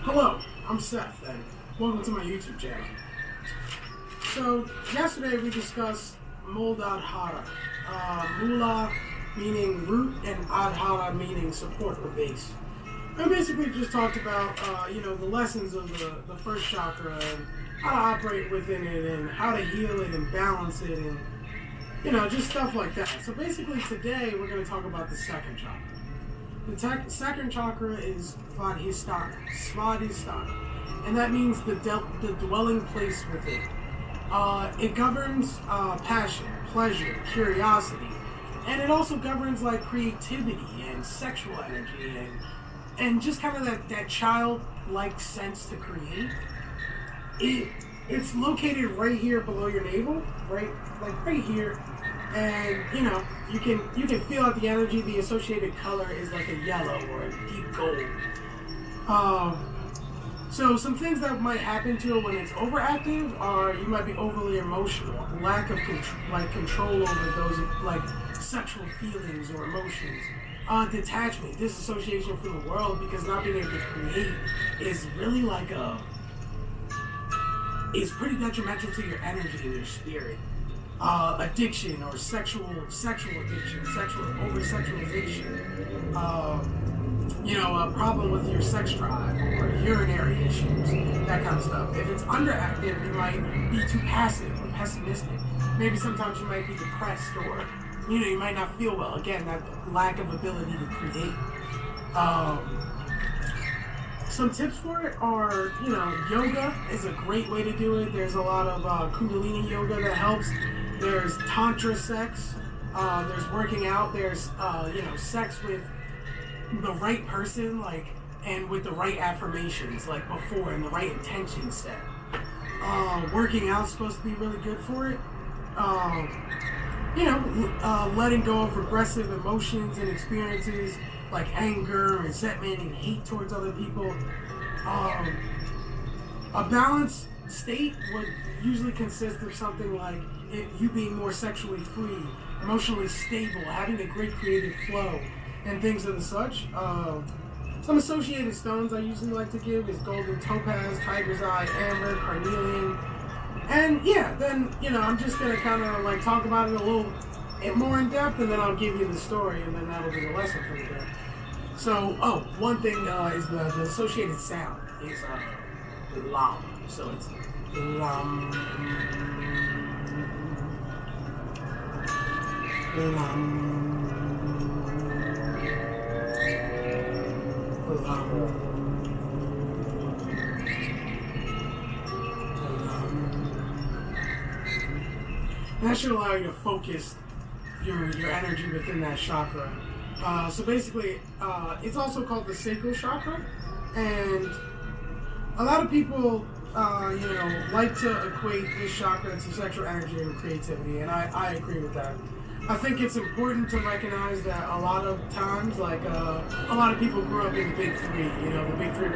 Hello, I'm Seth, and welcome to my YouTube channel. So, yesterday we discussed Muladhara. Mula meaning root and Adhara meaning support or base. And basically just talked about, the lessons of the first chakra and how to operate within it and how to heal it and balance it and, just stuff like that. So basically today we're going to talk about the second chakra. The second chakra is Svadhistana, and that means the dwelling place within. It governs passion, pleasure, curiosity, and it also governs like creativity and sexual energy and just kind of that childlike sense to create. It's located right here below your navel, right here. And you can feel out the energy. The associated color is like a yellow or a deep gold. So some things that might happen to it when it's overactive are you might be overly emotional, lack of control over those like sexual feelings or emotions. Detachment, disassociation from the world, because not being able to create is really is pretty detrimental to your energy and your spirit. Addiction or sexual addiction, sexual over-sexualization, a problem with your sex drive or urinary issues, that kind of stuff. If it's underactive, you might be too passive or pessimistic. Maybe sometimes you might be depressed or, you might not feel well. Again, that lack of ability to create. Some tips for it are, yoga is a great way to do it. There's a lot of Kundalini yoga that helps. There's Tantra sex. There's working out. There's, sex with the right person, and with the right affirmations, before, and the right intention set. Working out's supposed to be really good for it. Letting go of regressive emotions and experiences like anger, resentment, and hate towards other people. A balanced state would usually consist of something like you being more sexually free, emotionally stable, having a great creative flow, and things of the such. Some associated stones I usually like to give is golden topaz, tiger's eye, amber, carnelian. And then, I'm just going to kind of talk about it a little more in depth, and then I'll give you the story, and then that'll be the lesson for the day. So, one thing is the associated sound is lam. So it's lam, lam, lam. And that should allow you to focus your energy within that chakra. So basically, it's also called the SACRAL CHAKRA, and a lot of people, like to equate this chakra to sexual energy and creativity, and I agree with that. I think it's important to recognize that a lot of times, a lot of people grew up in the big three, the big three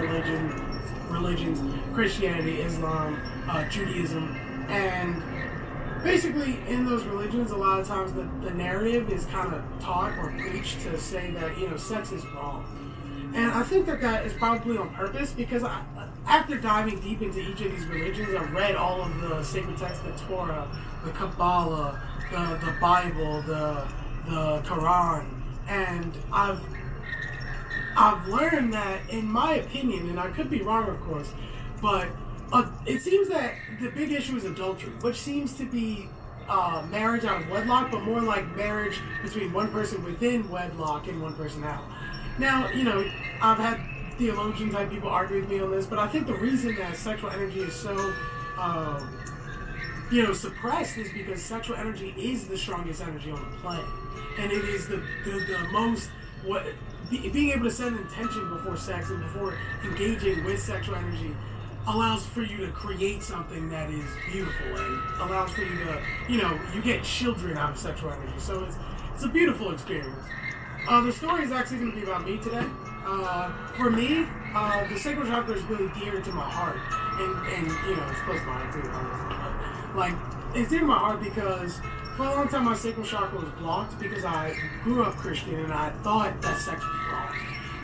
religions, Christianity, Islam, Judaism, and basically, in those religions, a lot of times the narrative is kind of taught or preached to say that, sex is wrong. And I think that is probably on purpose, because after diving deep into each of these religions, I've read all of the sacred texts, the Torah, the Kabbalah, the Bible, the Quran, and I've learned that, in my opinion, and I could be wrong, of course, but it seems that the big issue is adultery, which seems to be marriage out of wedlock, but more like marriage between one person within wedlock and one person out. Now, I've had theologian type people argue with me on this, but I think the reason that sexual energy is so, suppressed is because sexual energy is the strongest energy on the planet, and it is the most being able to set an intention before sex and before engaging with sexual energy allows for you to create something that is beautiful, and allows for you to, you get children out of sexual energy. So it's a beautiful experience. The story is actually going to be about me today. For me, the sacral chakra is really dear to my heart, and you know, it's close to my heart too. Honestly. Like, it's dear to my heart because for a long time my sacral chakra was blocked because I grew up Christian and I thought that sex was wrong.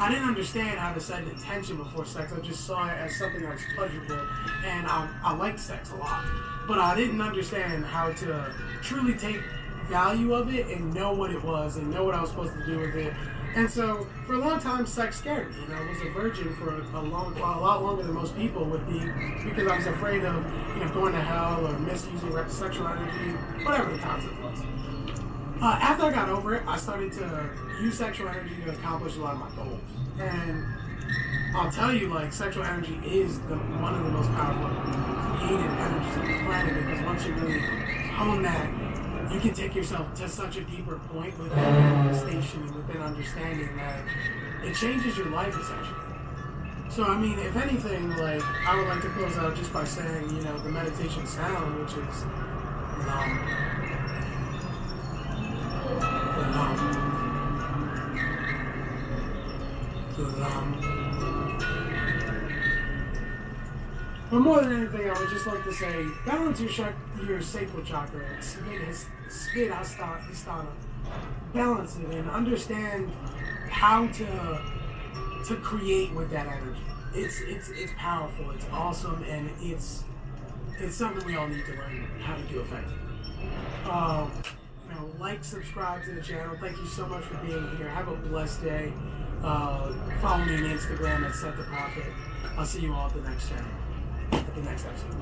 I didn't understand how to set intention before sex. I just saw it as something that was pleasurable, and I liked sex a lot, but I didn't understand how to truly take value of it and know what it was and know what I was supposed to do with it. And so for a long time sex scared me, and I was a virgin for a lot longer than most people would be, because I was afraid of, you know, going to hell or misusing sexual energy, whatever the concept was. After I got over it, I started to use sexual energy to accomplish a lot of my goals. And I'll tell you, like, sexual energy is one of the most powerful creative energies on the planet, because once you really hone that, you can take yourself to such a deeper point within manifestation and within understanding that it changes your life, essentially. So, I mean, if anything, like, I would like to close out just by saying, you know, the meditation sound, which is But more than anything, I would just like to say, balance your sacral chakra, Svadhistana. Balance it and understand how to create with that energy. It's powerful, it's awesome, and it's something we all need to learn how to do effectively. You know, like, subscribe to the channel. Thank you so much for being here. Have a blessed day. Follow me on Instagram at SetTheProphet. I'll see you all at the next channel. At the next episode.